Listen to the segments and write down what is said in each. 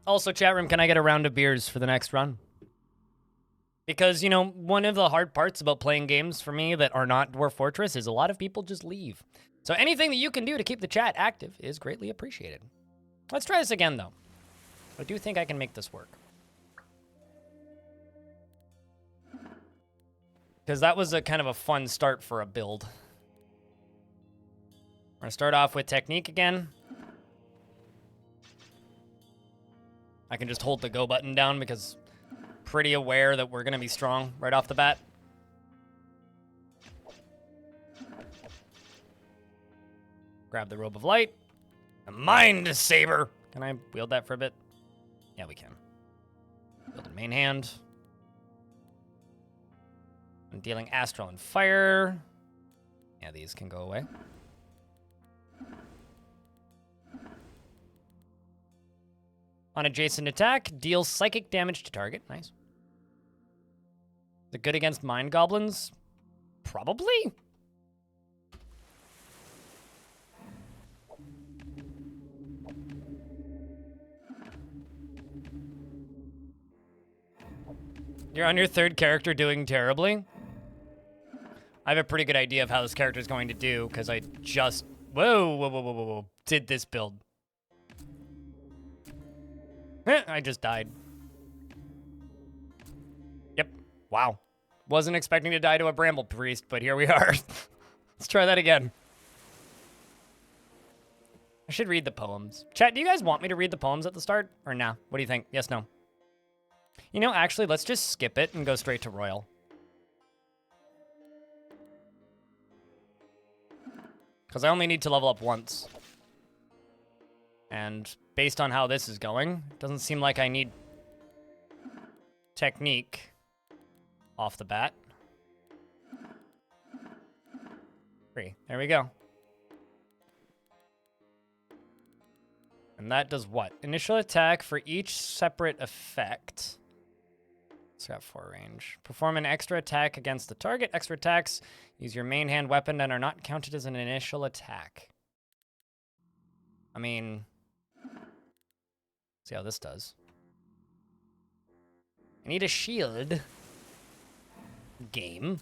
Also, chat room, can I get a round of beers for the next run? Because, you know, one of the hard parts about playing games for me that are not Dwarf Fortress is a lot of people just leave. So anything that you can do to keep the chat active is greatly appreciated. Let's try this again, though. I do think I can make this work. Because that was a kind of a fun start for a build. We're going to start off with technique again. I can just hold the go button down because pretty aware that we're going to be strong right off the bat. Grab the Robe of Light. A Mind Saber. Can I wield that for a bit? Yeah, we can. Wield in main hand. I'm dealing Astral and Fire. Yeah, these can go away. On adjacent attack, deals psychic damage to target. Nice. Is it good against mind goblins? Probably. You're on your third character doing terribly. I have a pretty good idea of how this character is going to do because I just whoa, did this build. I just died. Yep. Wow. Wasn't expecting to die to a bramble priest, but here we are. Let's try that again. I should read the poems. Chat, do you guys want me to read the poems at the start? Or nah? What do you think? Yes, no? You know, actually, let's just skip it and go straight to Royal. Because I only need to level up once. And based on how this is going, it doesn't seem like I need technique off the bat. 3. There we go. And that does what? Initial attack for each separate effect. It's got 4 range. Perform an extra attack against the target. Extra attacks use your main hand weapon and are not counted as an initial attack. I mean, see how this does. I need a shield. Game.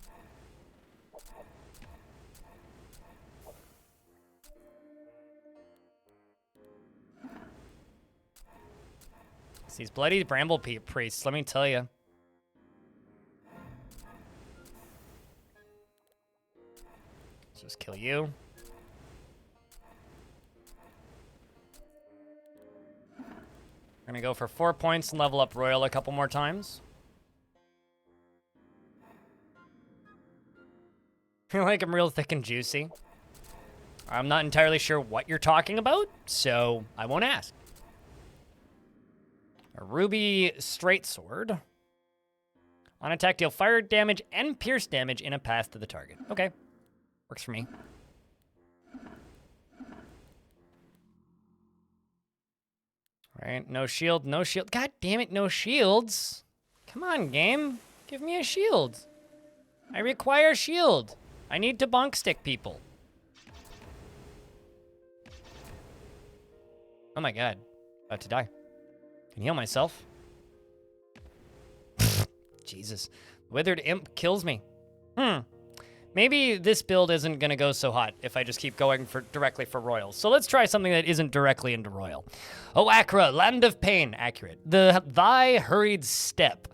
These bloody bramble priests, let me tell you. Let's just kill you. We're gonna go for 4 points and level up Royal a couple more times. I feel like I'm real thick and juicy. I'm not entirely sure what you're talking about, so I won't ask. A ruby straight sword. On attack, deal fire damage and pierce damage in a path to the target. Okay. Works for me. All right, no shield, no shield. God damn it, no shields. Come on, game. Give me a shield. I require shield. I need to bonk stick people. Oh my god. About to die. Can heal myself. Jesus. Withered Imp kills me. Maybe this build isn't going to go so hot if I just keep going directly for Royal. So let's try something that isn't directly into Royal. Oh, Achra, land of pain. Accurate. Thy hurried step.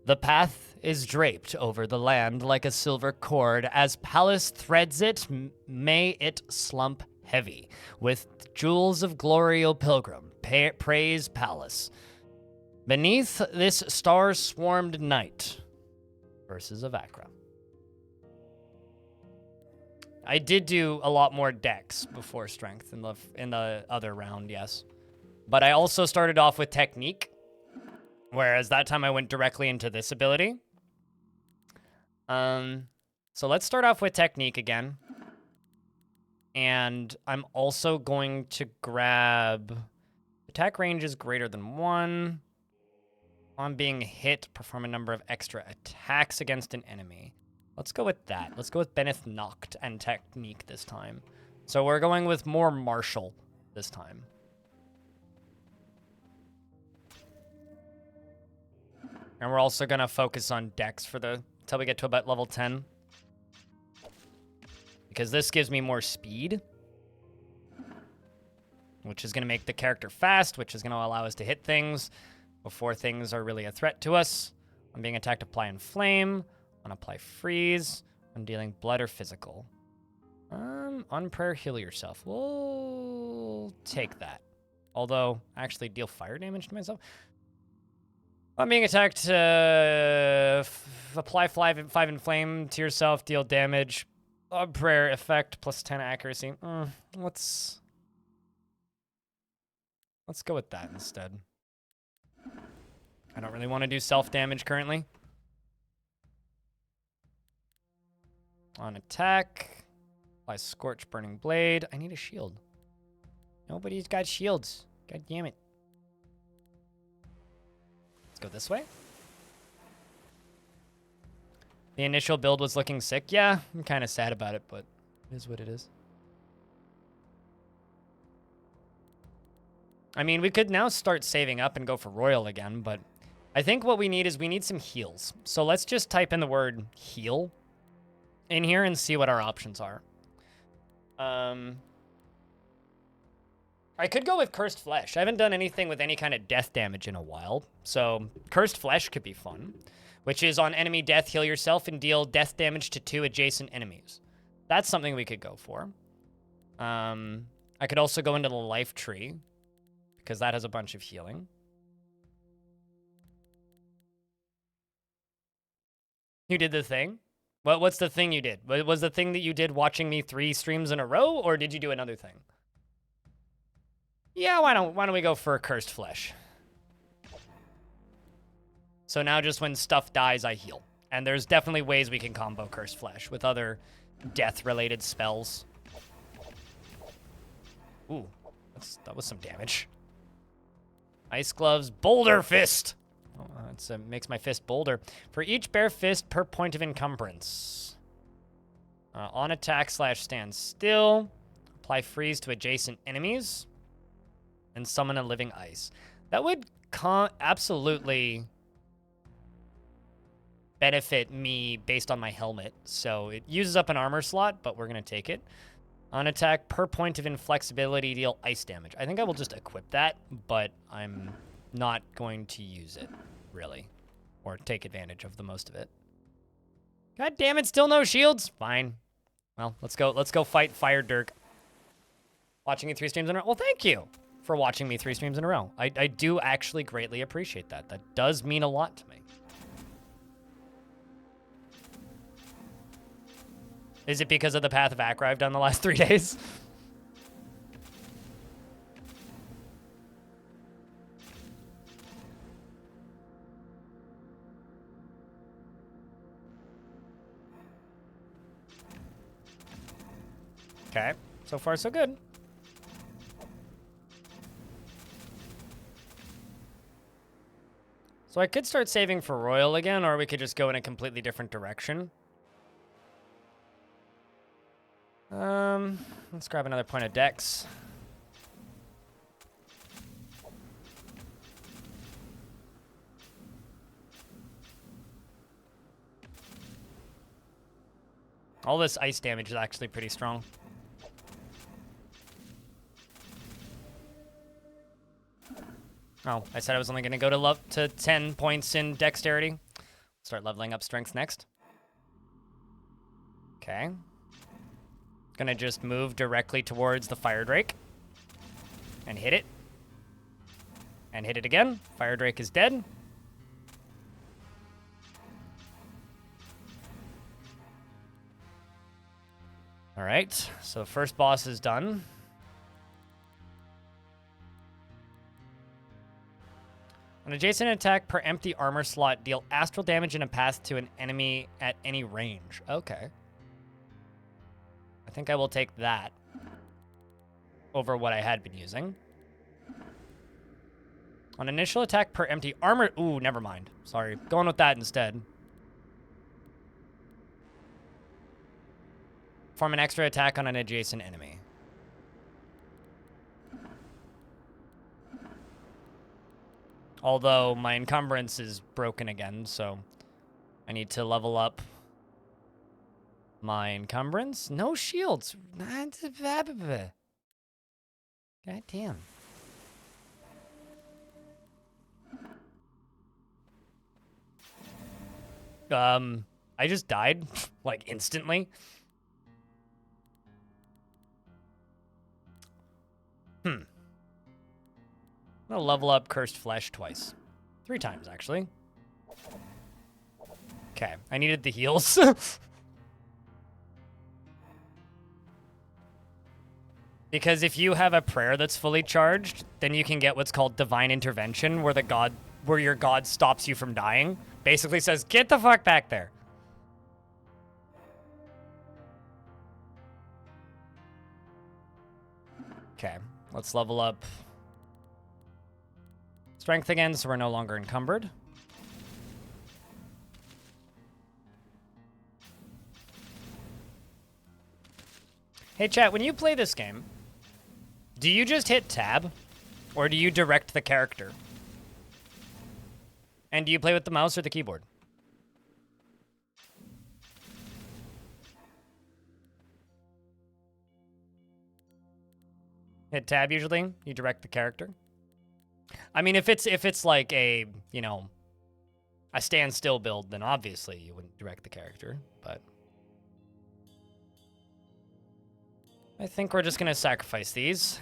The path is draped over the land like a silver cord. As Pallas threads it, may it slump heavy. With jewels of glory, O pilgrim, praise Pallas. Beneath this star-swarmed night. Verses of Achra. I did do a lot more dex before strength in the other round, yes. But I also started off with technique, whereas that time I went directly into this ability. So let's start off with technique again. And I'm also going to grab... Attack range is greater than 1. On being hit, perform a number of extra attacks against an enemy. Let's go with that. Let's go with Beneth Noct and technique this time. So we're going with more martial this time. And we're also gonna focus on dex for until we get to about level 10. Because this gives me more speed. Which is gonna make the character fast, which is gonna allow us to hit things before things are really a threat to us. I'm being attacked, apply Inflame. On apply Freeze. I'm dealing blood or physical. On prayer, heal yourself. We'll take that. Although, actually deal fire damage to myself. I'm being attacked, apply 5 Inflame to yourself, deal damage. On prayer, effect, plus 10 accuracy. Let's go with that instead. I don't really want to do self-damage currently. On attack, apply Scorch Burning Blade. I need a shield. Nobody's got shields. God damn it. Let's go this way. The initial build was looking sick. Yeah, I'm kind of sad about it, but it is what it is. I mean, we could now start saving up and go for Royal again, but I think what we need is we need some heals. So let's just type in the word heal in here and see what our options are. I could go with Cursed Flesh. I haven't done anything with any kind of death damage in a while, so Cursed Flesh could be fun, which is on enemy death, heal yourself and deal death damage to 2 adjacent enemies. That's something we could go for. I could also go into the life tree, because that has a bunch of healing. You did the thing? What's the thing you did? Was the thing that you did watching me 3 streams in a row, or did you do another thing? Yeah, why don't we go for Cursed Flesh? So now just when stuff dies, I heal. And there's definitely ways we can combo Cursed Flesh with other death-related spells. Ooh, that was some damage. Ice Gloves, Boulder Fist! Oh, it makes my fist bolder. For each bare fist per point of encumbrance. On attack / stand still. Apply freeze to adjacent enemies. And summon a living ice. That would absolutely benefit me based on my helmet. So it uses up an armor slot, but we're going to take it. On attack, per point of inflexibility, deal ice damage. I think I will just equip that, but I'm not going to use it, really. Or take advantage of the most of it. God damn it, still no shields? Fine. Well, let's go fight Fire Dirk. Watching me 3 streams in a row? Well, thank you for watching me 3 streams in a row. I do actually greatly appreciate that. That does mean a lot to me. Is it because of the Path of Achra I've done the last 3 days? Okay, so far so good. So I could start saving for Royal again, or we could just go in a completely different direction. Let's grab another point of dex. All this ice damage is actually pretty strong. Oh, I said I was only going to go to 10 points in dexterity. Start leveling up strength next. Okay. Gonna just move directly towards the Fire Drake. And hit it. And hit it again. Fire Drake is dead. Alright, so the first boss is done. An adjacent attack per empty armor slot, deal astral damage in a path to an enemy at any range. Okay. I think I will take that over what I had been using. On initial attack per empty armor... Ooh, never mind. Sorry. Going with that instead. Perform an extra attack on an adjacent enemy. Although my encumbrance is broken again, so I need to level up my encumbrance. No shields. God damn. I just died, like, instantly. I'm gonna level up Cursed Flesh twice. 3 times, actually. Okay, I needed the heals. Because if you have a prayer that's fully charged, then you can get what's called Divine Intervention, where your god stops you from dying. Basically says, get the fuck back there. Okay, let's level up Strength again, so we're no longer encumbered. Hey chat, when you play this game, do you just hit tab? Or do you direct the character? And do you play with the mouse or the keyboard? Hit tab usually, you direct the character. I mean, if it's like a, you know, a standstill build, then obviously you wouldn't direct the character, but I think we're just gonna sacrifice these.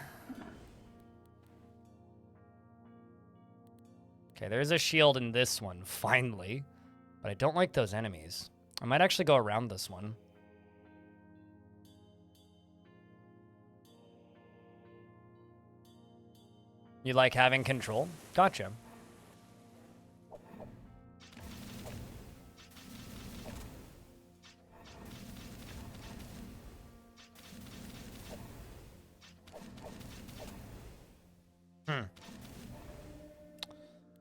Okay, there's a shield in this one, finally. But I don't like those enemies. I might actually go around this one. You like having control? Gotcha.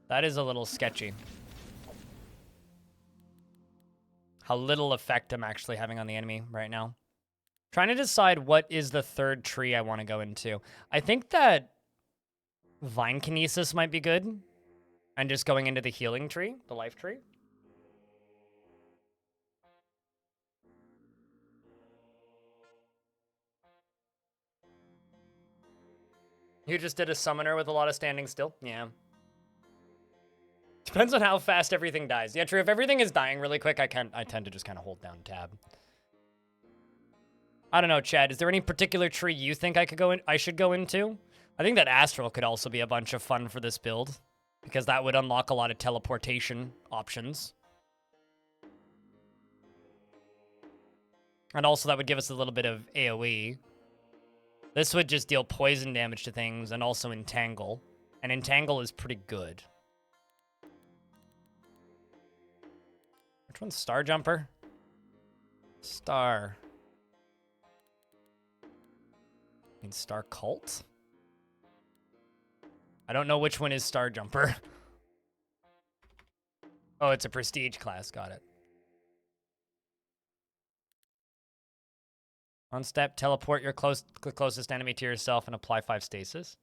That is a little sketchy. How little effect I'm actually having on the enemy right now. Trying to decide what is the third tree I want to go into. I think that Vine Kinesis might be good. And just going into the healing tree, the life tree. You just did a summoner with a lot of standing still? Yeah. Depends on how fast everything dies. Yeah, true. If everything is dying really quick, I tend to just kind of hold down tab. I don't know, Chad. Is there any particular tree you think I should go into? I think that Astral could also be a bunch of fun for this build, because that would unlock a lot of teleportation options. And also that would give us a little bit of AoE. This would just deal poison damage to things and also entangle. And entangle is pretty good. Which one's Star Jumper? Star. I mean, Star Cult? I don't know which one is Star Jumper. Oh, it's a prestige class. Got it. On step, teleport your closest enemy to yourself and apply 5 stasis.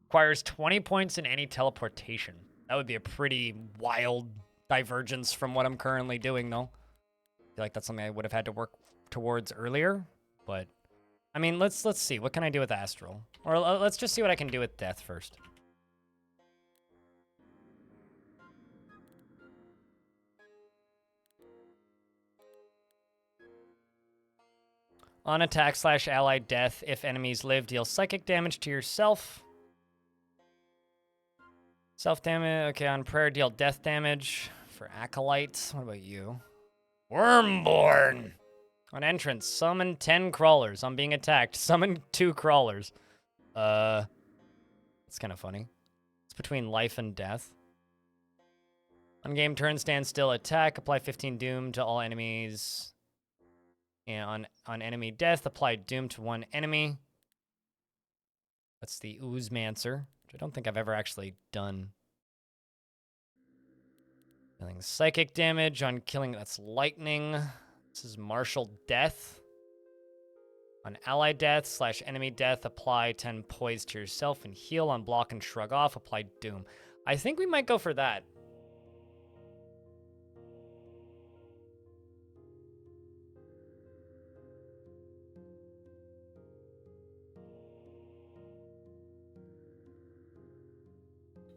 Requires 20 points in any teleportation. That would be a pretty wild divergence from what I'm currently doing, though. I feel like that's something I would have had to work towards earlier, but I mean, let's see. What can I do with Astral? Or let's just see what I can do with Death first. On attack / allied death, if enemies live, deal psychic damage to yourself. Self damage. Okay, on prayer, deal death damage. For acolytes, what about you? Wormborn! On entrance, summon 10 crawlers. On being attacked, summon 2 crawlers. It's kind of funny. It's between life and death. On game turn, stand still, attack. Apply 15 doom to all enemies. And on enemy death, apply doom to 1 enemy. That's the Oozemancer, which I don't think I've ever actually done. Dealing psychic damage on killing, that's lightning. This is martial death. On ally death / enemy death, apply 10 poise to yourself and heal. On block and shrug off, apply doom. I think we might go for that.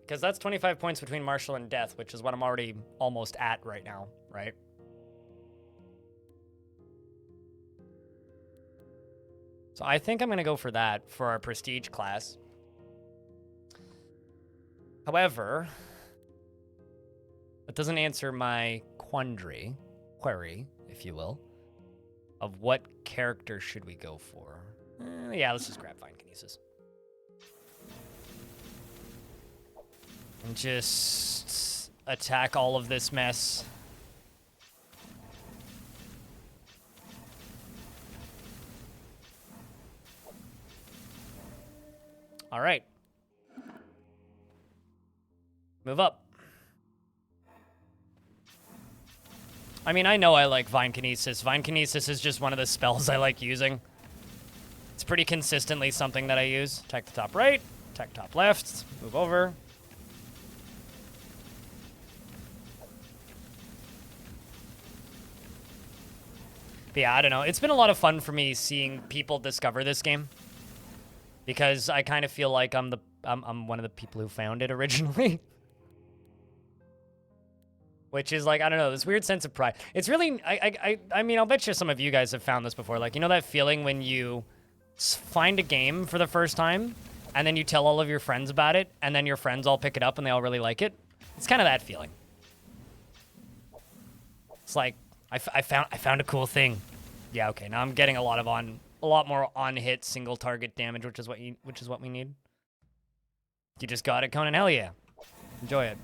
Because that's 25 points between Martial and Death, which is what I'm already almost at right now, right? So I think I'm going to go for that for our Prestige class. However, that doesn't answer my query, if you will, of what character should we go for. Yeah, let's just grab Vine Kinesis. And just attack all of this mess. All right. Move up. I mean, I know I like Vine Kinesis. Vine Kinesis is just one of the spells I like using. It's pretty consistently something that I use. Attack the top right, attack top left, move over. But yeah, I don't know. It's been a lot of fun for me seeing people discover this game. Because I kind of feel like I'm one of the people who found it originally. Which is like, I don't know, this weird sense of pride. It's really, I mean, I'll bet you some of you guys have found this before. Like, you know that feeling when you find a game for the first time, and then you tell all of your friends about it, and then your friends all pick it up and they all really like it? It's kind of that feeling. It's like, I found a cool thing. Yeah, okay, now I'm getting a lot more on-hit single target damage, which is what we need. You just got it, Conan. Hell yeah. Enjoy it.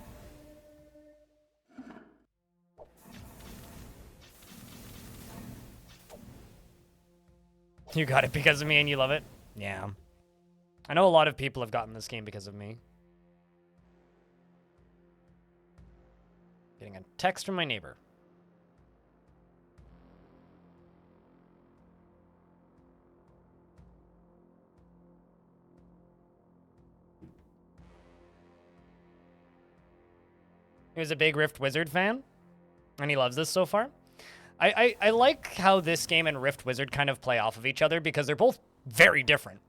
You got it because of me and you love it? Yeah. I know a lot of people have gotten this game because of me. Getting a text from my neighbor. He was a big Rift Wizard fan, and he loves this so far. I like how this game and Rift Wizard kind of play off of each other because they're both very different.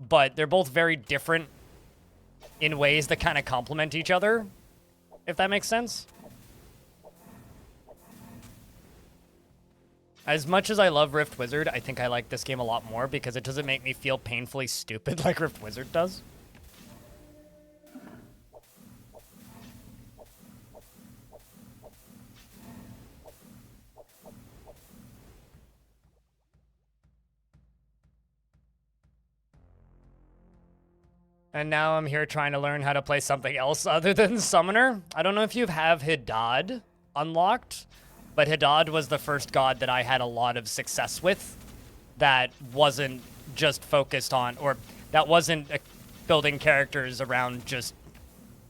But they're both very different in ways that kind of complement each other, if that makes sense. As much as I love Rift Wizard, I think I like this game a lot more because it doesn't make me feel painfully stupid like Rift Wizard does. And now I'm here trying to learn how to play something else other than Summoner. I don't know if you have Hadad unlocked, but Hadad was the first god that I had a lot of success with that wasn't just focused on, or that wasn't building characters around just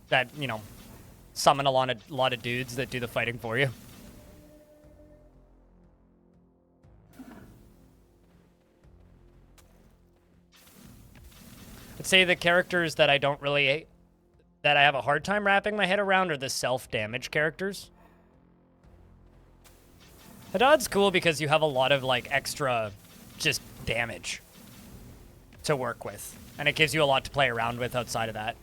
that, you know, summon a lot of dudes that do the fighting for you. I'd say the characters that I don't really, that I have a hard time wrapping my head around are the self-damage characters. Hadad's cool because you have a lot of, like, extra just damage to work with. And it gives you a lot to play around with outside of that.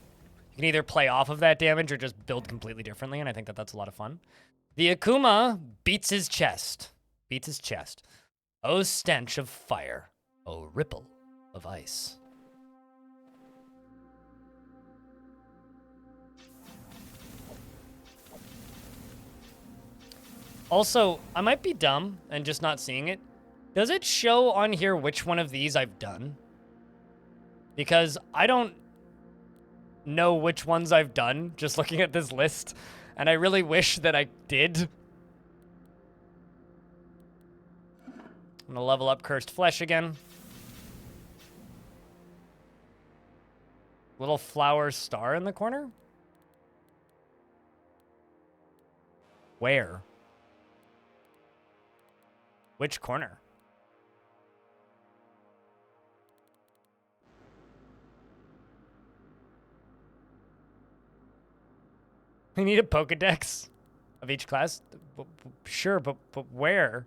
You can either play off of that damage or just build completely differently, and I think that that's a lot of fun. The Akuma beats his chest. Beats his chest. Oh, stench of fire. Oh, ripple of ice. Also, I might be dumb and just not seeing it. Does it show on here which one of these I've done? Because I don't know which ones I've done just looking at this list, and I really wish that I did. I'm gonna level up Cursed Flesh again. Little flower star in the corner? Where? Which corner? We need a Pokedex of each class? Sure, but where?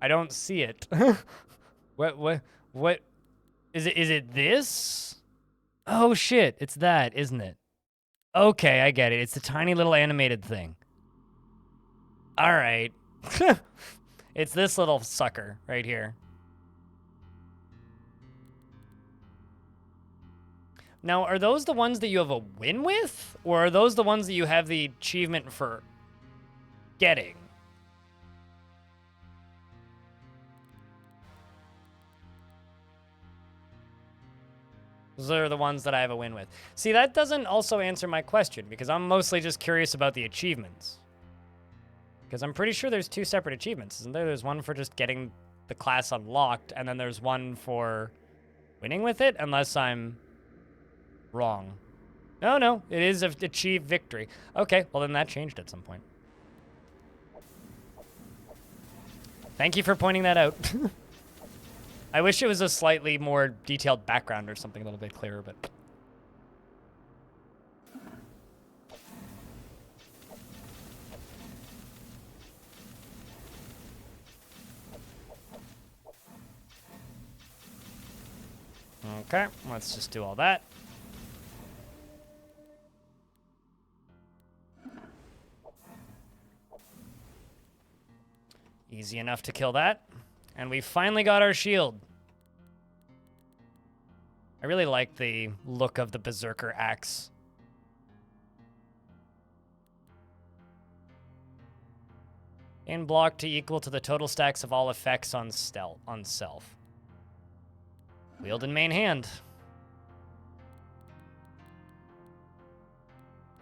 I don't see it. What? Is it this? Oh shit, it's that, isn't it? Okay, I get it. It's the tiny little animated thing. All right. It's this little sucker right here. Now, are those the ones that you have a win with? Or are those the ones that you have the achievement for getting? Those are the ones that I have a win with. See, that doesn't also answer my question, because I'm mostly just curious about the achievements. Because I'm pretty sure there's 2 separate achievements, isn't there? There's one for just getting the class unlocked, and then there's one for winning with it, unless I'm wrong. No, it is achieve victory. Okay, well then that changed at some point. Thank you for pointing that out. I wish it was a slightly more detailed background or something a little bit clearer, but... Okay, let's just do all that. Easy enough to kill that. And we finally got our shield. I really like the look of the Berserker axe. In block to equal to the total stacks of all effects on self. Wield in main hand.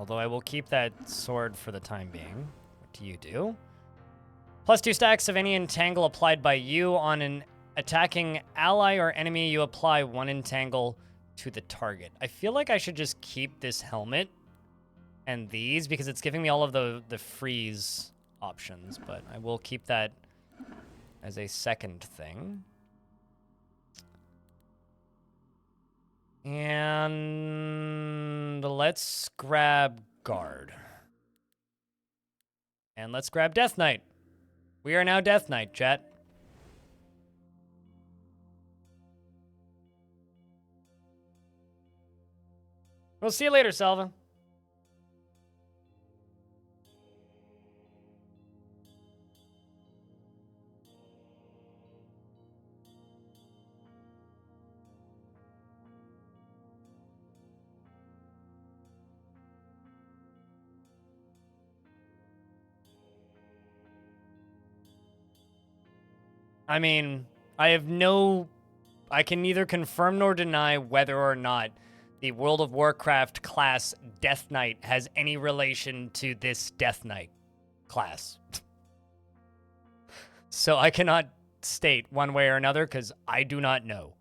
Although I will keep that sword for the time being. What do you do? Plus 2 stacks of any entangle applied by you on an attacking ally or enemy. You apply 1 entangle to the target. I feel like I should just keep this helmet and these because it's giving me all of the freeze options, but I will keep that as a second thing. And let's grab guard. And let's grab Death Knight. We are now Death Knight, chat. We'll see you later, Salva. I mean, I can neither confirm nor deny whether or not the World of Warcraft class Death Knight has any relation to this Death Knight class. So I cannot state one way or another because I do not know.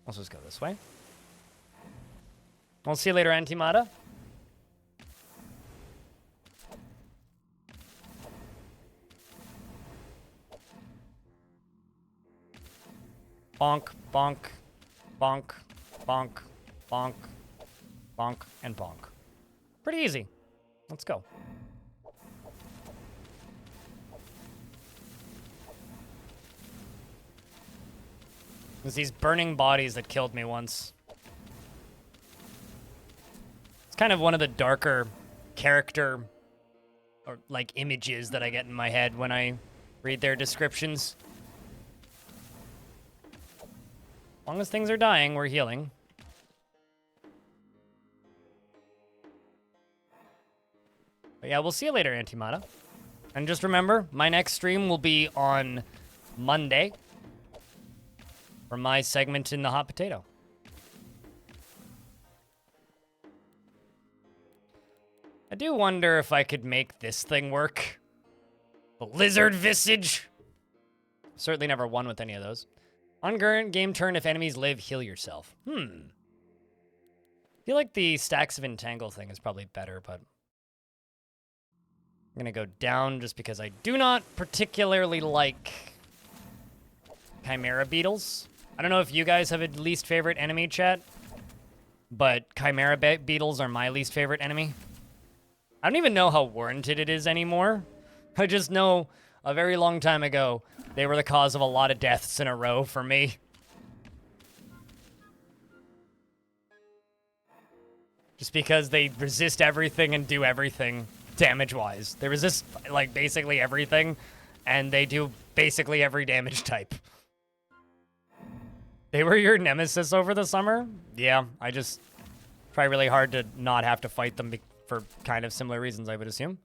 Let's just go this way. We'll see you later, Antimata. Bonk, bonk, bonk, bonk, bonk, bonk, and bonk. Pretty easy. Let's go. There's these burning bodies that killed me once. It's kind of one of the darker character or like images that I get in my head when I read their descriptions. As long as things are dying, we're healing. But yeah, we'll see you later, Antimata. And just remember, my next stream will be on Monday for my segment in the Hot Potato. I do wonder if I could make this thing work. The lizard visage. Certainly never won with any of those. On current game turn, if enemies live, heal yourself. I feel like the stacks of entangle thing is probably better, but I'm gonna go down just because I do not particularly like Chimera beetles. I don't know if you guys have a least favorite enemy, chat. but Chimera beetles are my least favorite enemy. I don't even know how warranted it is anymore. I just know a very long time ago, they were the cause of a lot of deaths in a row for me. Just because they resist everything and do everything damage-wise. They resist, like, basically everything, and they do basically every damage type. They were your nemesis over the summer? Yeah, I just try really hard to not have to fight them for kind of similar reasons, I would assume.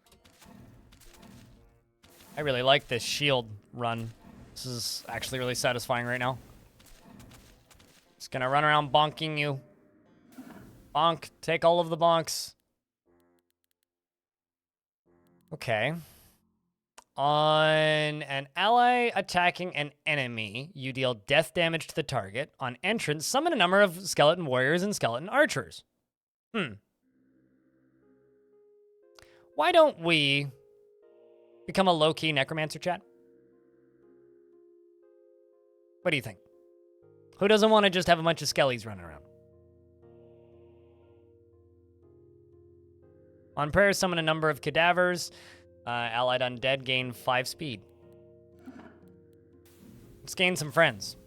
I really like this shield run. This is actually really satisfying right now. Just gonna run around bonking you. Bonk. Take all of the bonks. Okay. On an ally attacking an enemy, you deal death damage to the target. On entrance, summon a number of skeleton warriors and skeleton archers. Why don't we become a low-key necromancer, chat? What do you think? Who doesn't want to just have a bunch of skellies running around? On prayer, summon a number of cadavers. Allied undead gain 5 speed. Let's gain some friends.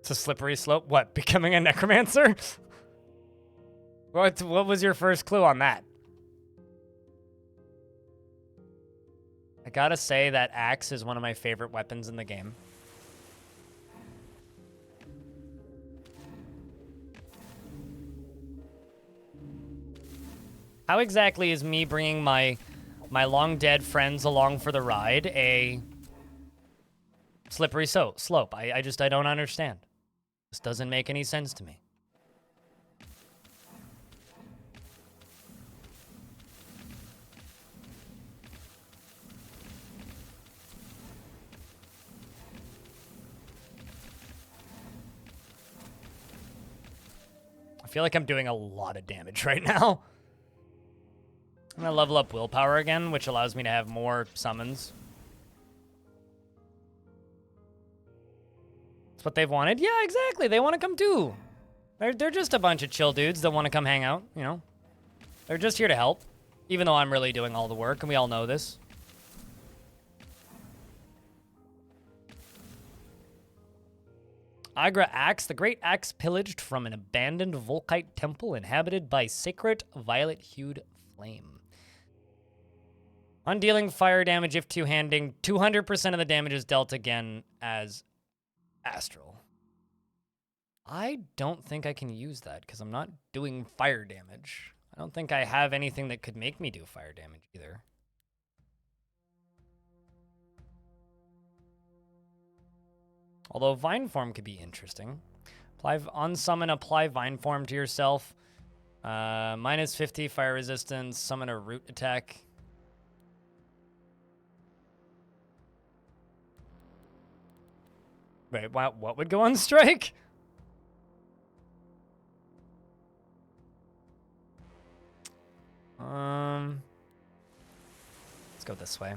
It's a slippery slope. What, becoming a necromancer? What was your first clue on that? I gotta say that axe is one of my favorite weapons in the game. How exactly is me bringing my long dead friends along for the ride a slippery slope? I don't understand. This doesn't make any sense to me. I feel like I'm doing a lot of damage right now. I'm gonna level up willpower again, which allows me to have more summons. That's what they've wanted. Yeah, exactly. They want to come too. They're just a bunch of chill dudes that want to come hang out, you know? They're just here to help, even though I'm really doing all the work, and we all know this. Agra axe, the great axe pillaged from an abandoned Volkite temple inhabited by sacred violet-hued flame. On dealing fire damage if two-handing, 200% of the damage is dealt again as astral. I don't think I can use that because I'm not doing fire damage. I don't think I have anything that could make me do fire damage either. Although Vine Form could be interesting. On summon, apply Vine Form to yourself. Minus 50 fire resistance, summon a root attack. Wait, what would go on strike? Let's go this way.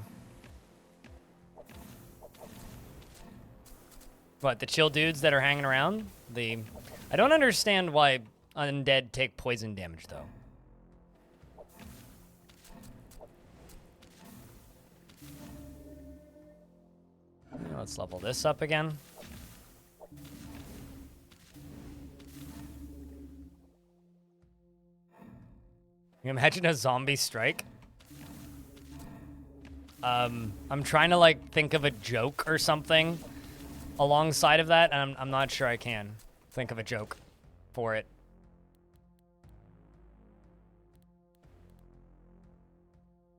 What, the chill dudes that are hanging around? I don't understand why undead take poison damage, though. Let's level this up again. Can you imagine a zombie strike? I'm trying to, like, think of a joke or something alongside of that, and I'm not sure I can think of a joke for it.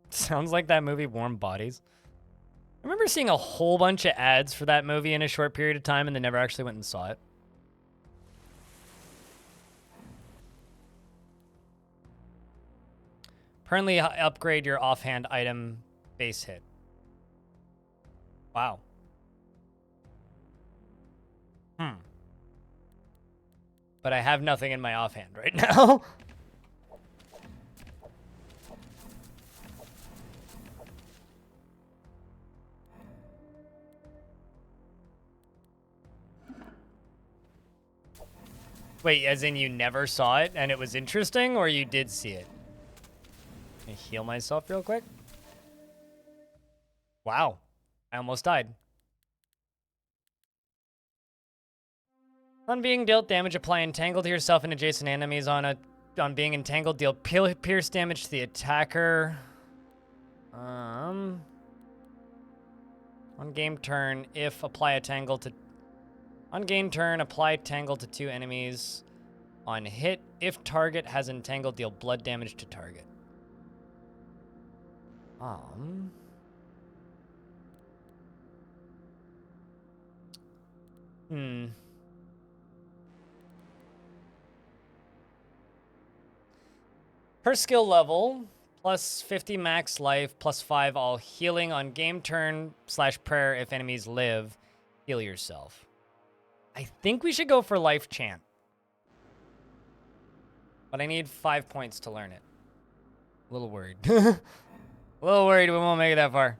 Sounds like that movie, Warm Bodies. I remember seeing a whole bunch of ads for that movie in a short period of time and then never actually went and saw it. Currently upgrade your offhand item base hit. Wow. But I have nothing in my offhand right now. Wait, as in you never saw it and it was interesting, or you did see it? Let me heal myself real quick. Wow. I almost died. On being dealt damage, apply entangle to yourself and adjacent enemies. On being entangled, deal pierce damage to the attacker. On game turn, apply tangle to 2 enemies. On hit, if target has entangled, deal blood damage to target. Per skill level, plus 50 max life, plus 5 all healing on game turn / prayer if enemies live. Heal yourself. I think we should go for life chant. But I need 5 points to learn it. A little worried. A little worried we won't make it that far.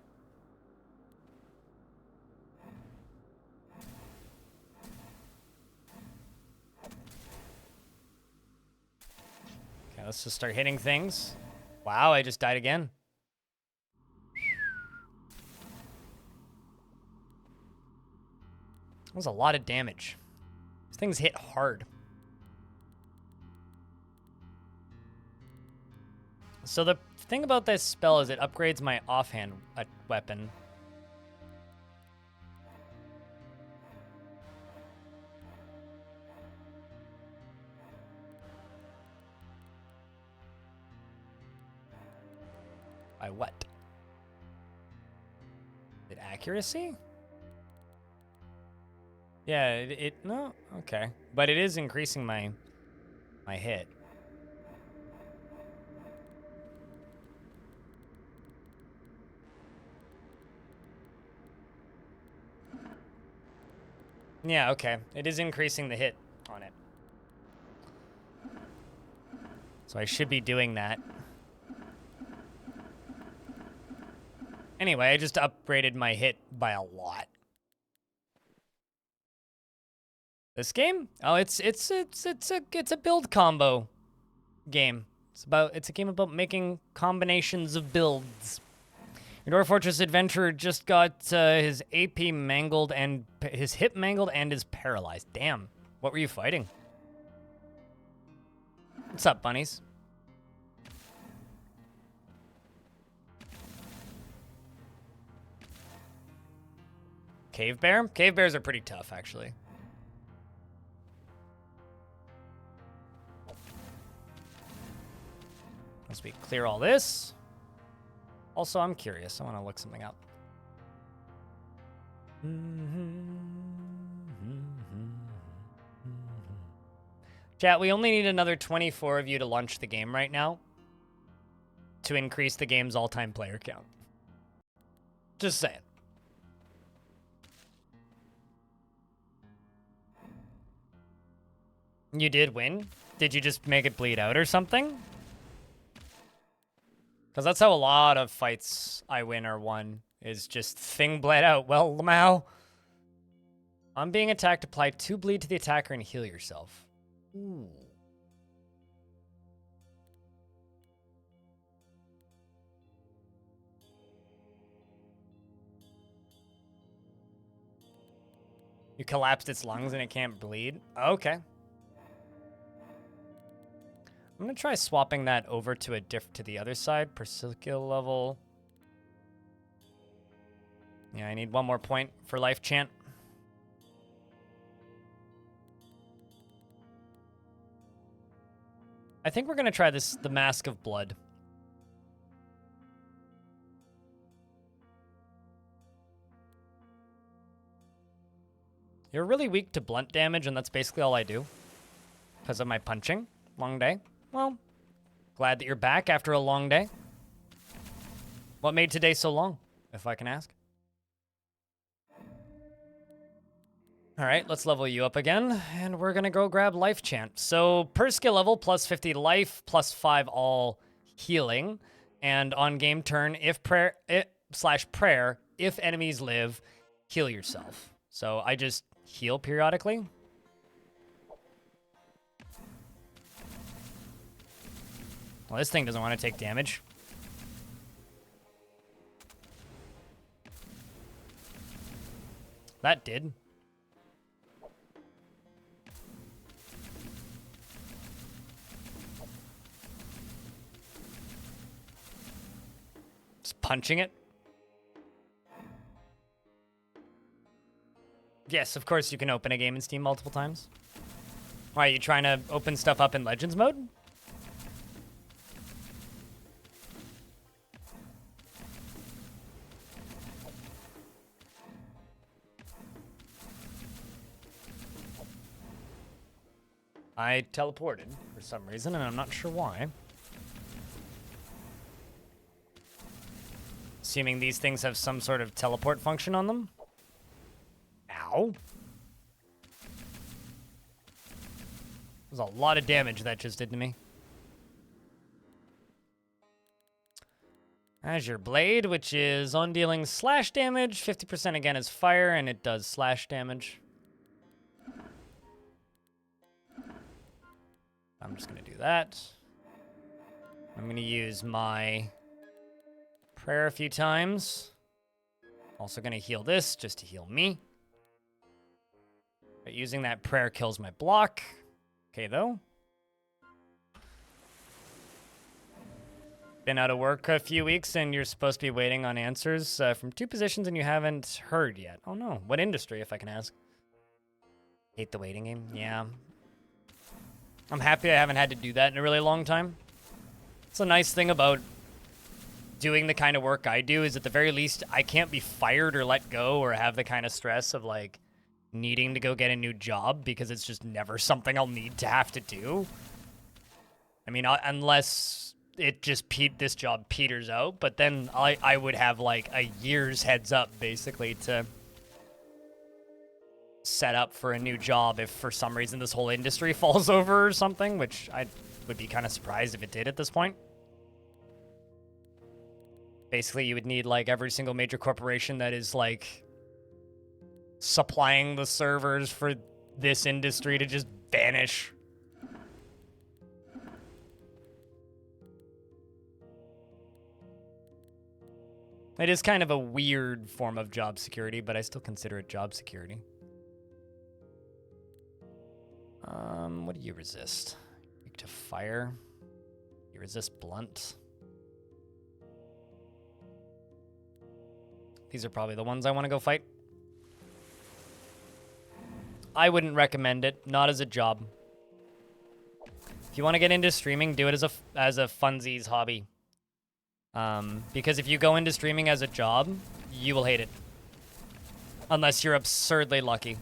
Okay, let's just start hitting things. Wow, I just died again. That was a lot of damage. These things hit hard. So the thing about this spell is it upgrades my offhand weapon. By what? Is it accuracy? Yeah, no, okay. But it is increasing my hit. Yeah, okay. It is increasing the hit on it. So I should be doing that. Anyway, I just upgraded my hit by a lot. This game? Oh, it's a build combo game. It's a game about making combinations of builds. Your Dwarf Fortress adventurer just got his AP mangled and his hip mangled and is paralyzed. Damn. What were you fighting? What's up, bunnies? Cave bear? Cave bears are pretty tough, actually. Once we clear all this. Also, I'm curious. I want to look something up. Chat, we only need another 24 of you to launch the game right now to increase the game's all-time player count. Just saying. You did win? Did you just make it bleed out or something? Because that's how a lot of fights I win or won, is just thing bled out. Well, Lamau. On being attacked, apply 2 bleed to the attacker and heal yourself. Ooh. You collapsed its lungs and it can't bleed? Okay. I'm gonna try swapping that over to to the other side. Per skill level. Yeah, I need 1 more point for life chant. I think we're gonna try the Mask of Blood. You're really weak to blunt damage, and that's basically all I do. Because of my punching. Long day. Well, glad that you're back after a long day. What made today so long, if I can ask? All right, let's level you up again, and we're gonna go grab Life Chant. So per skill level, plus 50 life, plus 5 all healing, and on game turn, if prayer, if enemies live, heal yourself. So I just heal periodically. Well, this thing doesn't want to take damage. That did. Just punching it. Yes, of course you can open a game in Steam multiple times. Why, are you trying to open stuff up in Legends mode? I teleported for some reason, and I'm not sure why. Assuming these things have some sort of teleport function on them. Ow. There's a lot of damage that just did to me. Azure Blade, which is on dealing slash damage. 50% again is fire, and it does slash damage. I'm just going to do that. I'm going to use my prayer a few times. Also going to heal this just to heal me. But using that prayer kills my block. Okay, though. Been out of work a few weeks, and you're supposed to be waiting on answers from 2 positions, and you haven't heard yet. Oh, no. What industry, if I can ask? Hate the waiting game? Yeah. I'm happy I haven't had to do that in a really long time. It's a nice thing about doing the kind of work I do is at the very least, I can't be fired or let go or have the kind of stress of, like, needing to go get a new job because it's just never something I'll need to have to do. I mean, unless it just this job peters out, but then I would have like a year's heads up basically to set up for a new job if for some reason this whole industry falls over or something, which I would be kind of surprised if it did at this point. Basically, you would need like every single major corporation that is like supplying the servers for this industry to just vanish. It is kind of a weird form of job security, but I still consider it job security. What do you resist? Weak to fire. You resist blunt. These are probably the ones I want to go fight. I wouldn't recommend it, not as a job. If you want to get into streaming, do it as a funsies hobby. Because if you go into streaming as a job, you will hate it. Unless you're absurdly lucky.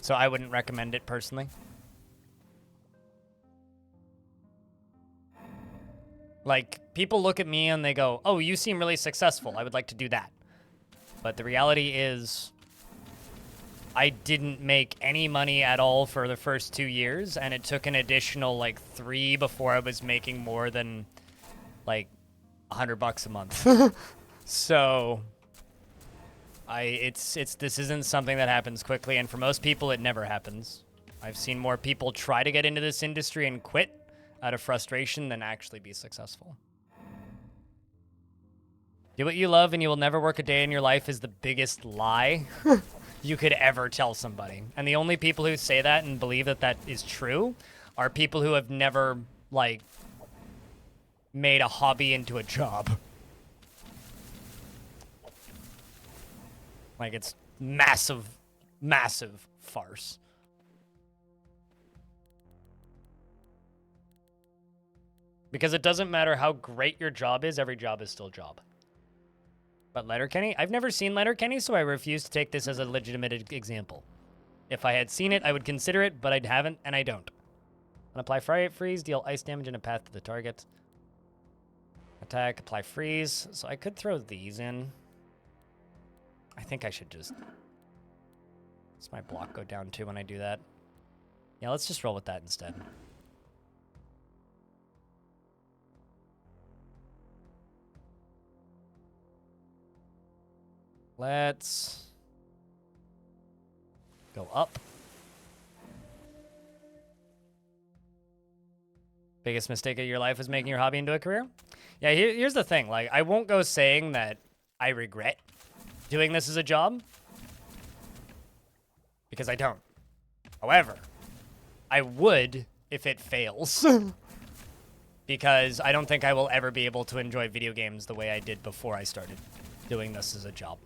So I wouldn't recommend it personally. Like, people look at me and they go, oh, you seem really successful. I would like to do that. But the reality is, I didn't make any money at all for the first 2 years, and it took an additional, like, 3 before I was making more than, like, $100 a month. So, this isn't something that happens quickly, and for most people, it never happens. I've seen more people try to get into this industry and quit out of frustration than actually be successful. Do what you love and you will never work a day in your life is the biggest lie you could ever tell somebody. And the only people who say that and believe that that is true are people who have never, like, made a hobby into a job. Like, it's massive, massive farce. Because it doesn't matter how great your job is, every job is still a job. But Letterkenny? I've never seen Letterkenny, so I refuse to take this as a legitimate example. If I had seen it, I would consider it, but I haven't, and I don't. Apply freeze, deal ice damage in a path to the target. Attack, apply freeze. So I could throw these in. I think I should just... Does my block go down too when I do that? Yeah, let's just roll with that instead. Let's go up. Biggest mistake of your life was making your hobby into a career? Yeah, here's the thing. Like, I won't go saying that I regret doing this as a job, because I don't. However, I would if it fails. Because I don't think I will ever be able to enjoy video games the way I did before I started doing this as a job.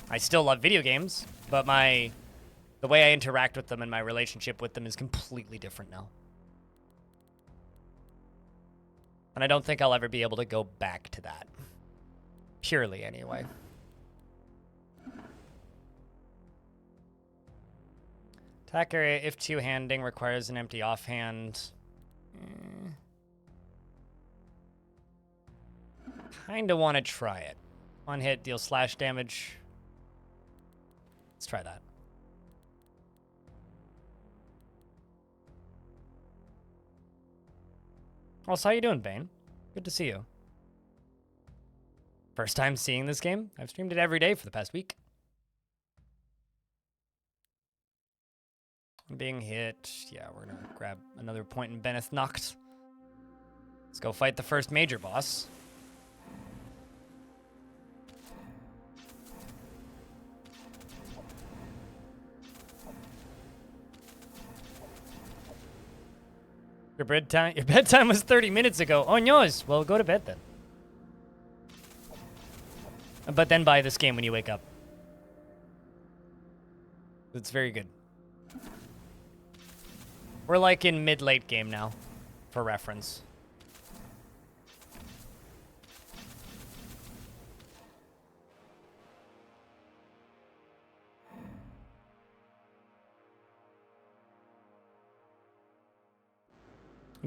I still love video games, but the way I interact with them and my relationship with them is completely different now. And I don't think I'll ever be able to go back to that. Purely, anyway. Attack area if two-handing requires an empty offhand. Kinda want to try it. One hit, deal slash damage. Let's try that. Also, how you doing, Bane? Good to see you. First time seeing this game? I've streamed it every day for the past week. I'm being hit. Yeah, we're gonna grab another point in Benneth Nacht. Let's go fight the first major boss. Your bedtime was 30 minutes ago. Oh, yours. Well, go to bed then. But then buy this game when you wake up. It's very good. We're like in mid-late game now, for reference.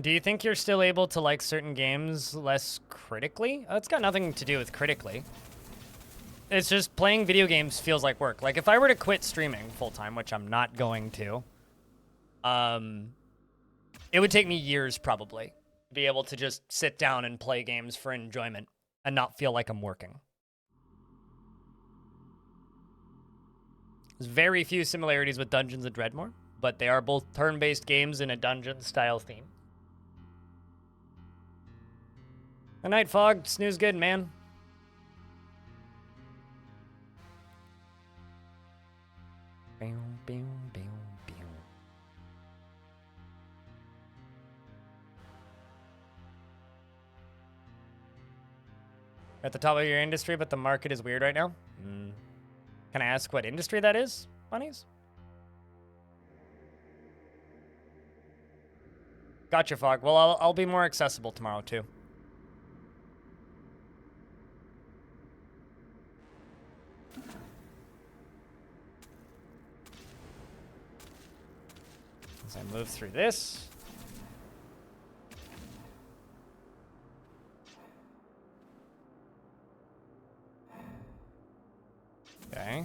Do you think you're still able to like certain games less critically? It's got nothing to do with critically. It's just playing video games feels like work. Like if I were to quit streaming full-time, which I'm not going to, it would take me years probably to be able to just sit down and play games for enjoyment and not feel like I'm working. There's very few similarities with Dungeons and Dreadmore, but they are both turn-based games in a dungeon-style theme. Good night, Fog. Snooze good, man. At the top of your industry, but the market is weird right now? Can I ask what industry that is, bunnies? Gotcha, Fog. Well, I'll be more accessible tomorrow, too. As I move through this. Okay.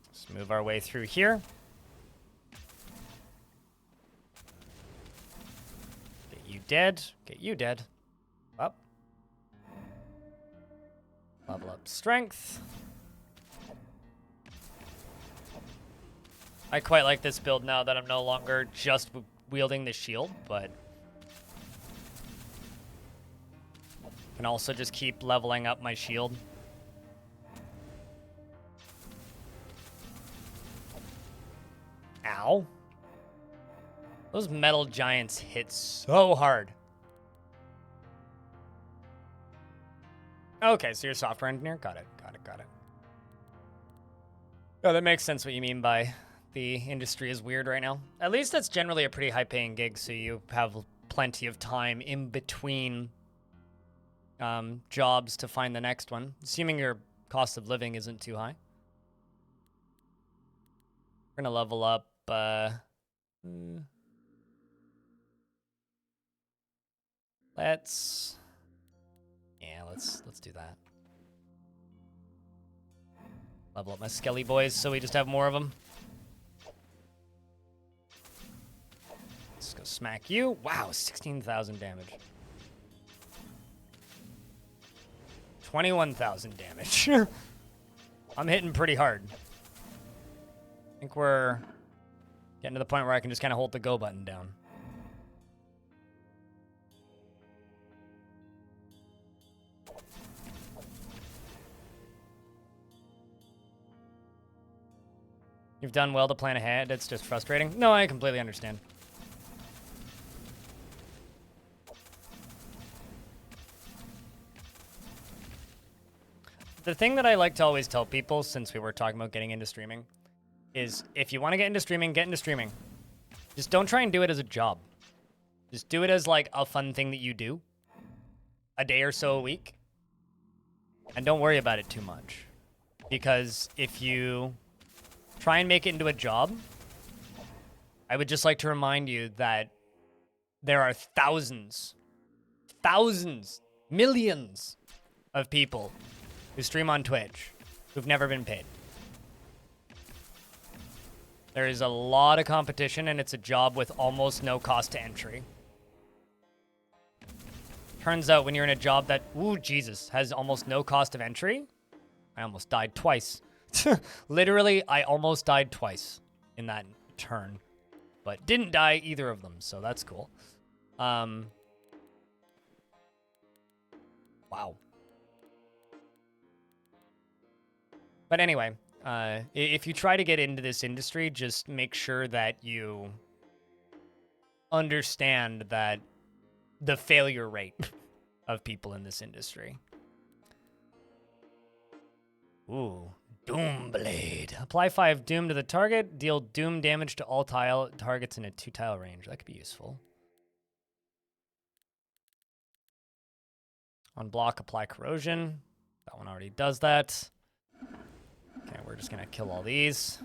Let's move our way through here. Get you dead. Get you dead. Up. Level up strength. I quite like this build now that I'm no longer just wielding the shield, but can also just keep leveling up my shield. Ow. Those metal giants hit so hard. Okay, so you're a software engineer? Got it, got it, got it. Oh, that makes sense what you mean by the industry is weird right now. At least that's generally a pretty high-paying gig, so you have plenty of time in between jobs to find the next one, assuming your cost of living isn't too high. We're gonna level up. Let's do that. Level up my skelly boys so we just have more of them. Let's go smack you. Wow, 16,000 damage. 21,000 damage. I'm hitting pretty hard. I think we're getting to the point where I can just kind of hold the go button down. You've done well to plan ahead. It's just frustrating. No, I completely understand. The thing that I like to always tell people, since we were talking about getting into streaming, is if you want to get into streaming, get into streaming. Just don't try and do it as a job. Just do it as like a fun thing that you do a day or so a week. And don't worry about it too much. Because if you try and make it into a job, I would just like to remind you that there are thousands, millions of people who stream on Twitch who've never been paid. There is a lot of competition, and it's a job with almost no cost to entry. Turns out when you're in a job that, ooh, Jesus, has almost no cost of entry, I almost died twice. Literally, I almost died twice in that turn, but didn't die either of them, so that's cool. Wow. But anyway, if you try to get into this industry, just make sure that you understand that the failure rate of people in this industry. Ooh, Doom Blade. Apply 5 Doom to the target. Deal Doom damage to all targets in a 2-tile range. That could be useful. On block, apply Corrosion. That one already does that. Okay, we're just going to kill all these.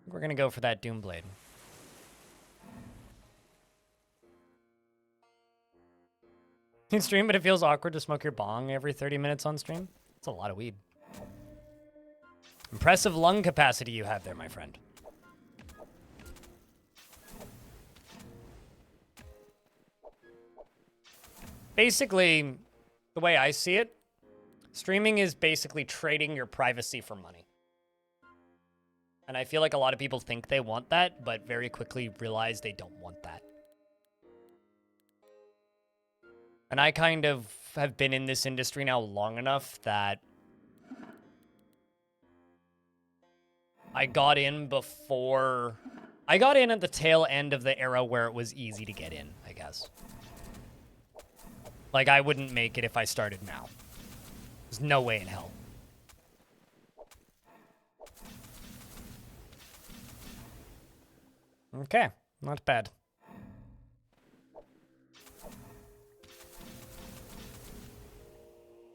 We're going to go for that Doom Blade. You stream, but it feels awkward to smoke your bong every 30 minutes on stream. That's a lot of weed. Impressive lung capacity you have there, my friend. Basically, the way I see it, streaming is basically trading your privacy for money. And I feel like a lot of people think they want that, but very quickly realize they don't want that. And I kind of have been in this industry now long enough that I got in before... I got in at the tail end of the era where it was easy to get in, I guess. Like, I wouldn't make it if I started now. There's no way in hell. Okay, not bad.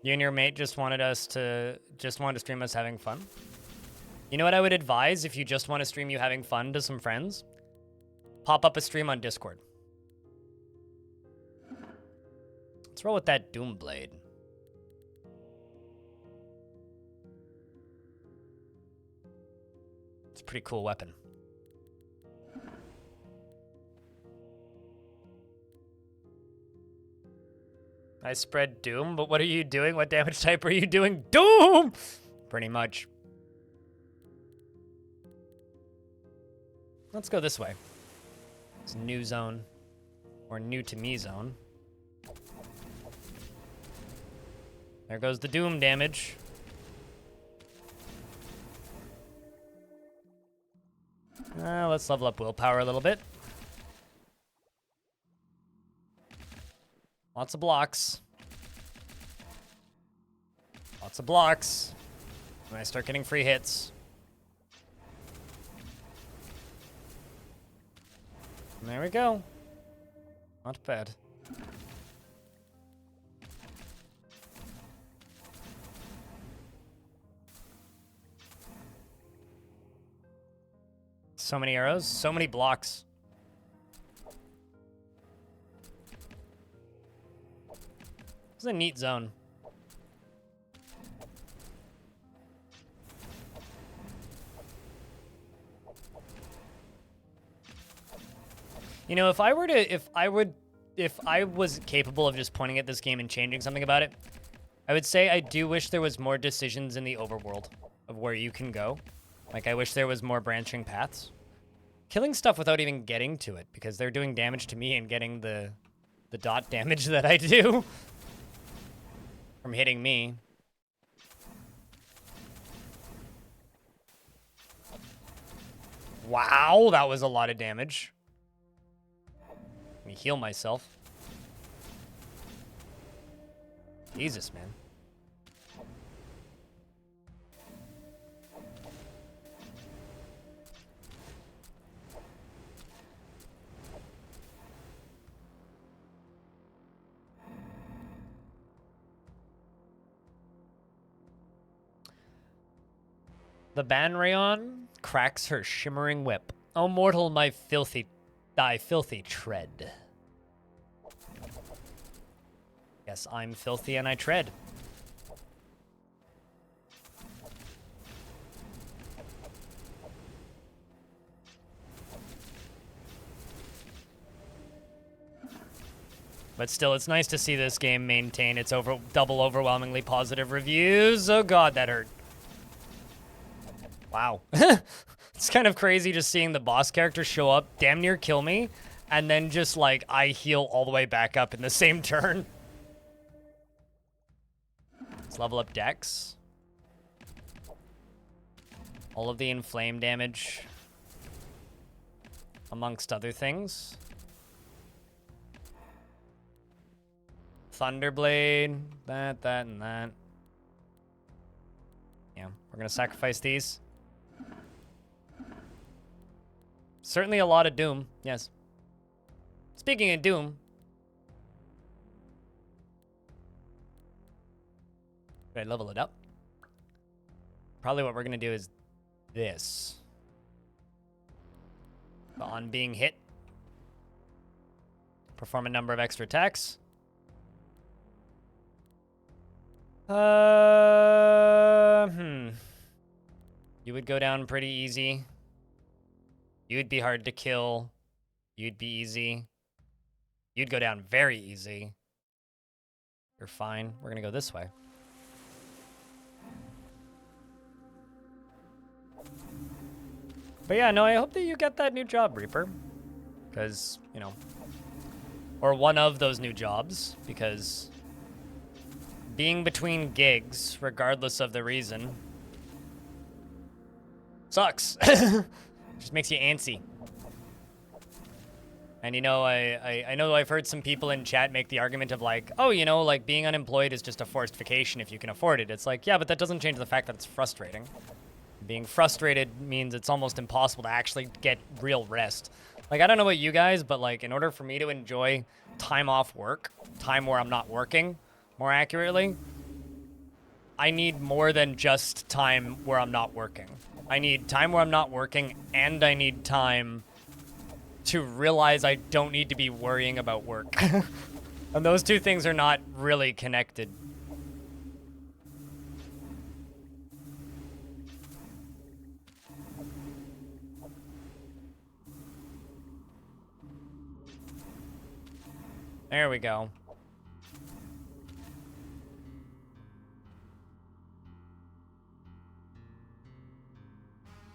You and your mate just wanted to stream us having fun? You know what I would advise if you just want to stream you having fun to some friends? Pop up a stream on Discord. Let's roll with that Doom Blade. It's a pretty cool weapon. I spread Doom, but what are you doing? What damage type are you doing? Doom! Pretty much. Let's go this way. It's new zone. Or new to me zone. There goes the Doom damage. Let's level up willpower a little bit. Lots of blocks. Lots of blocks. When I start getting free hits. And there we go. Not bad. So many arrows, so many blocks. This is a neat zone. You know, if I was capable of just pointing at this game and changing something about it, I would say I do wish there was more decisions in the overworld of where you can go. Like, I wish there was more branching paths. Killing stuff without even getting to it, because they're doing damage to me and getting the dot damage that I do from hitting me. Wow, that was a lot of damage. Let me heal myself. Jesus, man. The Banrayon cracks her shimmering whip. O mortal, thy filthy tread. Yes, I'm filthy and I tread. But still, it's nice to see this game maintain its double overwhelmingly positive reviews. Oh god, that hurt. Wow. It's kind of crazy just seeing the boss character show up, damn near kill me, and then just, like, I heal all the way back up in the same turn. Let's level up Dex. All of the inflame damage, amongst other things. Thunderblade, that, and that. Yeah, we're gonna sacrifice these. Certainly a lot of Doom, yes. Speaking of Doom. Should I level it up? Probably what we're gonna do is this. On being hit, perform a number of extra attacks. You would go down pretty easy. You'd be hard to kill. You'd be easy. You'd go down very easy. You're fine. We're gonna go this way. But yeah, no, I hope that you get that new job, Reaper. Because, you know, or one of those new jobs, because being between gigs, regardless of the reason, sucks. Just makes you antsy. And you know, I know I've heard some people in chat make the argument of like, oh, you know, like being unemployed is just a forced vacation if you can afford it. It's like, yeah, but that doesn't change the fact that it's frustrating. Being frustrated means it's almost impossible to actually get real rest. Like, I don't know about you guys, but like, in order for me to enjoy time off work, time where I'm not working, more accurately, I need more than just time where I'm not working. I need time where I'm not working, and I need time to realize I don't need to be worrying about work. And those two things are not really connected. There we go.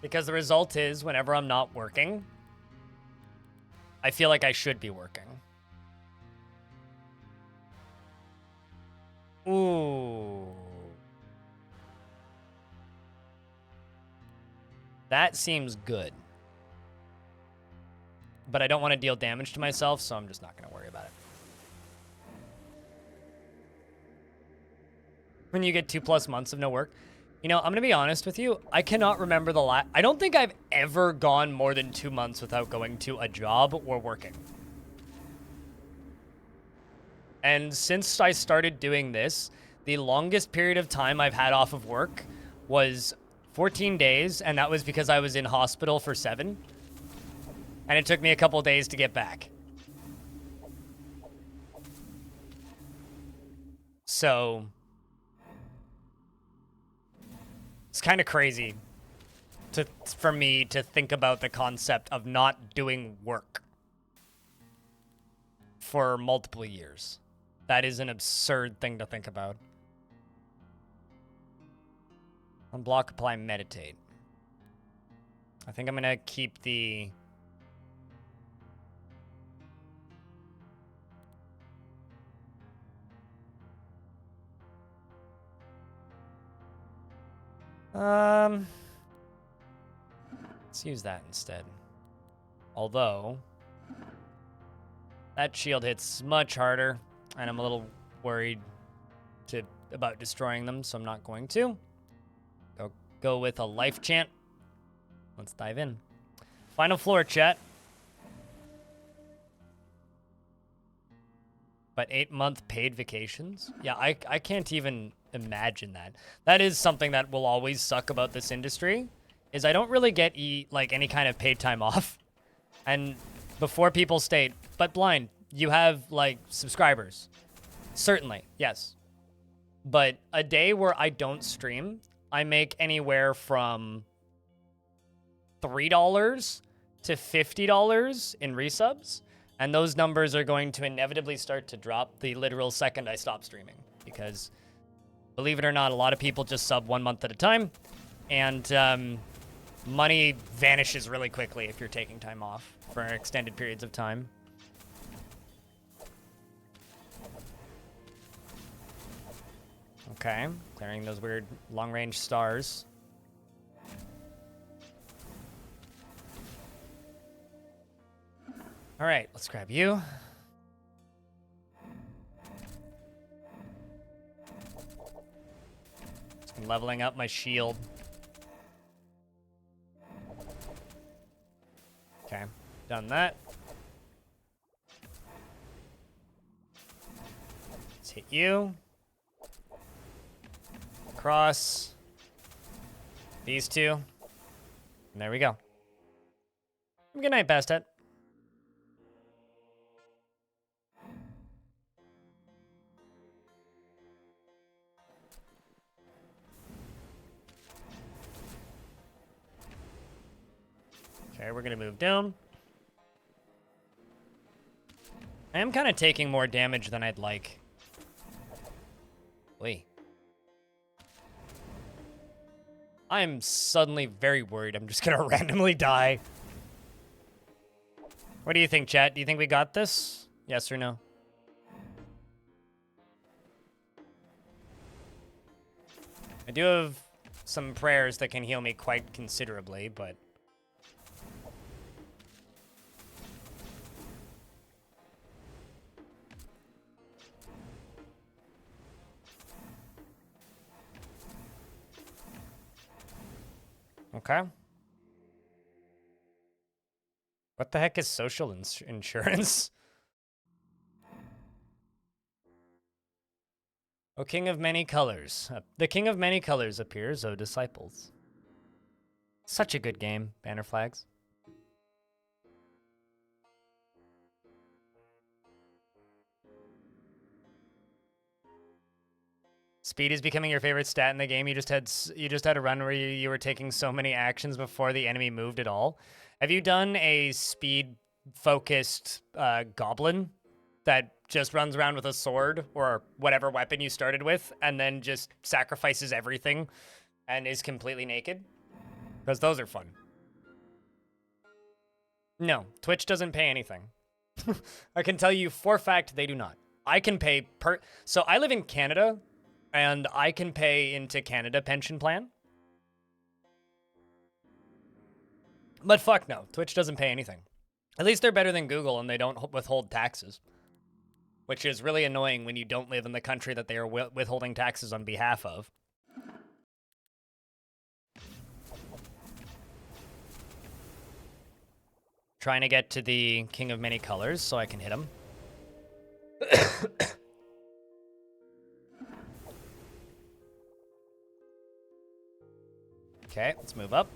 Because the result is, whenever I'm not working, I feel like I should be working. Ooh. That seems good. But I don't want to deal damage to myself, so I'm just not going to worry about it. When you get 2+ months of no work. You know, I'm going to be honest with you. I cannot remember the last... I don't think I've ever gone more than 2 months without going to a job or working. And since I started doing this, the longest period of time I've had off of work was 14 days, and that was because I was in hospital for 7. And it took me a couple days to get back. So... it's kind of crazy for me to think about the concept of not doing work. for multiple years. That is an absurd thing to think about. Unblock, apply, meditate. I think I'm gonna keep the... Let's use that instead. Although, that shield hits much harder, and I'm a little worried about destroying them, so I'm not going to. Go with a life chant. Let's dive in. Final floor, chat. But 8-month paid vacations? Yeah, I can't even imagine that. That is something that will always suck about this industry, is I don't really get like any kind of paid time off. And before people state, but Blind, you have like subscribers. Certainly, yes. But a day where I don't stream, I make anywhere from $3 to $50 in resubs. And those numbers are going to inevitably start to drop the literal second I stop streaming. Because, believe it or not, a lot of people just sub 1 month at a time. And money vanishes really quickly if you're taking time off for extended periods of time. Okay, clearing those weird long-range stars. All right, let's grab you. I'm leveling up my shield. Okay, done that. Let's hit you. Cross. These two. And there we go. Good night, Bastet. Okay, we're gonna move down. I am kind of taking more damage than I'd like. Wait. I'm suddenly very worried I'm just gonna randomly die. What do you think, chat? Do you think we got this? Yes or no? I do have some prayers that can heal me quite considerably, but... Okay. What the heck is social insurance? O King of Many Colors. The King of Many Colors appears, O disciples. Such a good game, banner flags. Speed is becoming your favorite stat in the game. You just had a run where you were taking so many actions before the enemy moved at all. Have you done a speed-focused goblin that just runs around with a sword or whatever weapon you started with and then just sacrifices everything and is completely naked? Because those are fun. No, Twitch doesn't pay anything. I can tell you for a fact they do not. I can pay so I live in Canada, and I can pay into Canada pension plan. But fuck no, Twitch doesn't pay anything. At least they're better than Google, and they don't withhold taxes. Which is really annoying when you don't live in the country that they are withholding taxes on behalf of. Trying to get to the King of Many Colors so I can hit him. Okay, let's move up.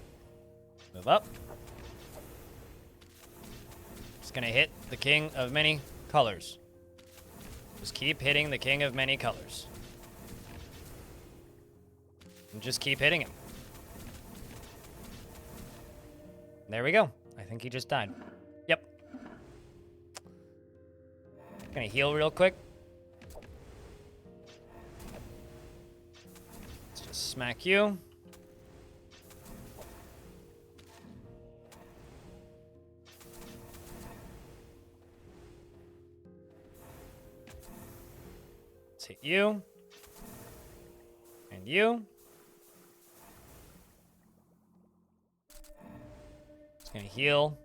Move up. Just gonna hit the King of Many Colors. Just keep hitting the King of Many Colors. And just keep hitting him. There we go. I think he just died. Yep. Gonna heal real quick. Let's just smack you. Let's hit you. And you. Just gonna heal.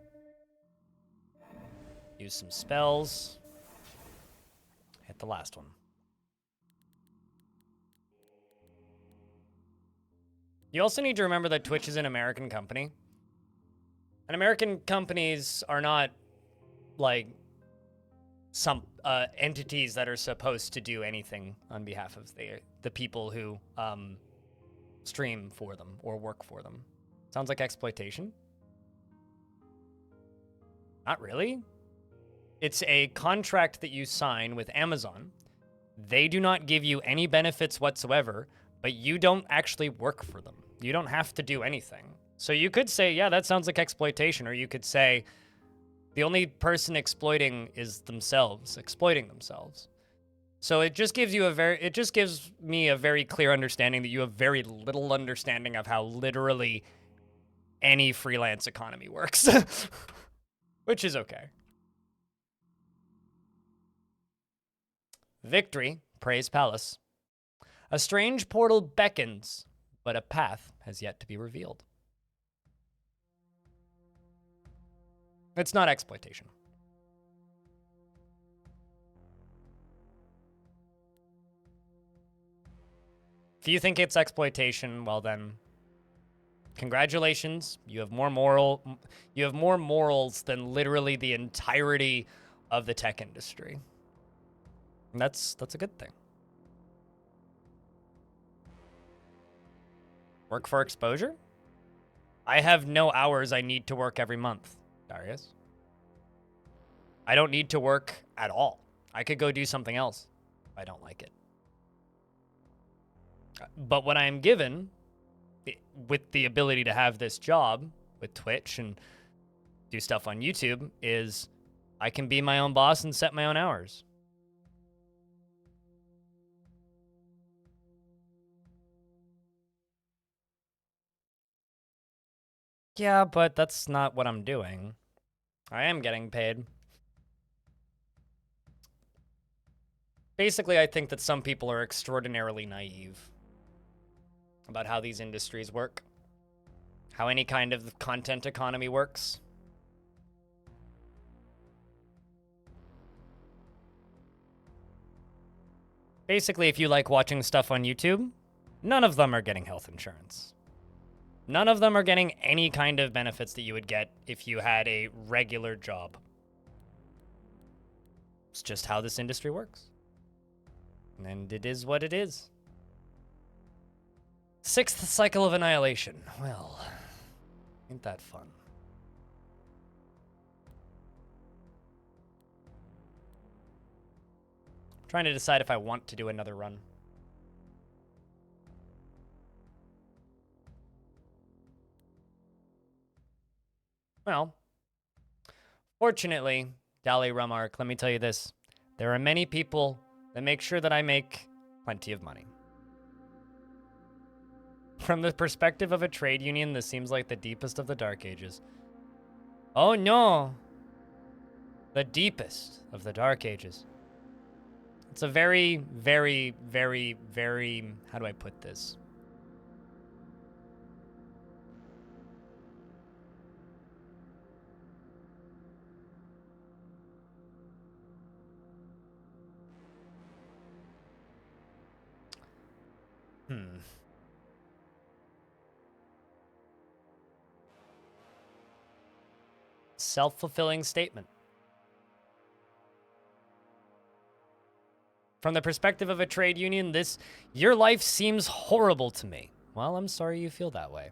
Use some spells. Hit the last one. You also need to remember that Twitch is an American company. And American companies are not like some entities that are supposed to do anything on behalf of the people who stream for them or work for them. Sounds like exploitation. Not really. It's a contract that you sign with Amazon. They do not give you any benefits whatsoever, but you don't actually work for them. You don't have to do anything. So you could say, yeah, that sounds like exploitation, or you could say the only person exploiting is themselves, exploiting themselves. So it just gives me a very clear understanding that you have very little understanding of how literally any freelance economy works, which is okay. Victory, praise palace. A strange portal beckons, but a path has yet to be revealed. It's not exploitation. If you think it's exploitation, well then, congratulations. You have more morals than literally the entirety of the tech industry. And that's a good thing. Work for exposure? I have no hours I need to work every month, Darius. I don't need to work at all. I could go do something else if I don't like it. But what I am given, with the ability to have this job with Twitch and do stuff on YouTube, is I can be my own boss and set my own hours. Yeah, but that's not what I'm doing. I am getting paid. Basically, I think that some people are extraordinarily naive about how these industries work, how any kind of content economy works. Basically, if you like watching stuff on YouTube, none of them are getting health insurance. None of them are getting any kind of benefits that you would get if you had a regular job. It's just how this industry works. And it is what it is. Sixth cycle of annihilation. Well, ain't that fun. I'm trying to decide if I want to do another run. Well, fortunately, Dali Ramark, let me tell you this. There are many people that make sure that I make plenty of money. From the perspective of a trade union, this seems like the deepest of the Dark Ages. Oh no! The deepest of the Dark Ages. It's a very, very, very, very... How do I put this? Self-fulfilling statement. From the perspective of a trade union, your life seems horrible to me. Well, I'm sorry you feel that way.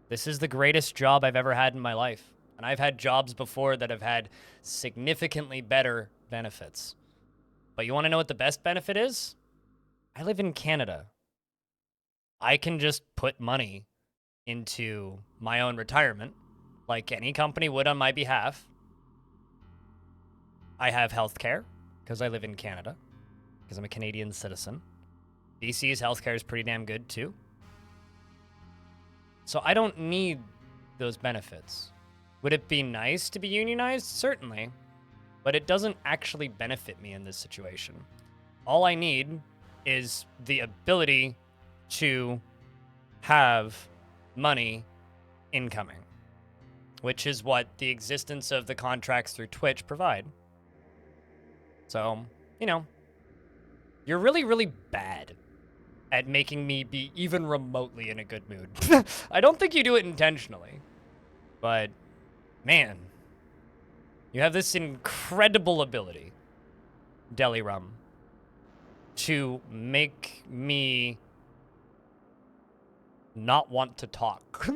This is the greatest job I've ever had in my life. And I've had jobs before that have had significantly better benefits. But you want to know what the best benefit is? I live in Canada. I can just put money into my own retirement, like any company would on my behalf. I have health care. because I live in Canada, because I'm a Canadian citizen. BC's healthcare is pretty damn good too. So I don't need those benefits. Would it be nice to be unionized? Certainly. But it doesn't actually benefit me in this situation. All I need is the ability to have money incoming, which is what the existence of the contracts through Twitch provide. So, you know, you're really, really bad at making me be even remotely in a good mood. I don't think you do it intentionally, but man, you have this incredible ability, Deli Rum, to make me not want to talk.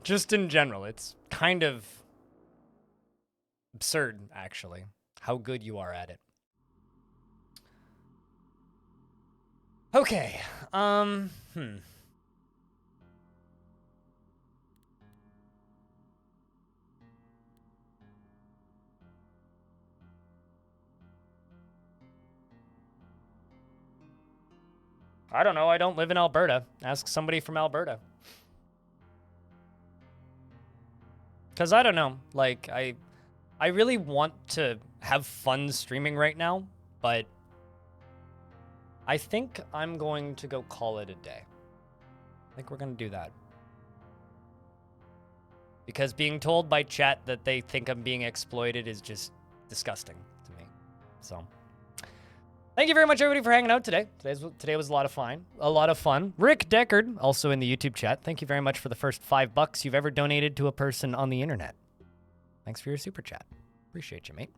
Just in general, it's kind of absurd, actually, how good you are at it. Okay, I don't know. I don't live in Alberta. Ask somebody from Alberta. Because I don't know. Like, I really want to have fun streaming right now, but I think I'm going to go call it a day. I think we're going to do that. Because being told by chat that they think I'm being exploited is just disgusting to me. So... thank you very much, everybody, for hanging out today. Today was a lot of fun. Rick Deckard, also in the YouTube chat. Thank you very much for the first $5 you've ever donated to a person on the internet. Thanks for your super chat. Appreciate you, mate.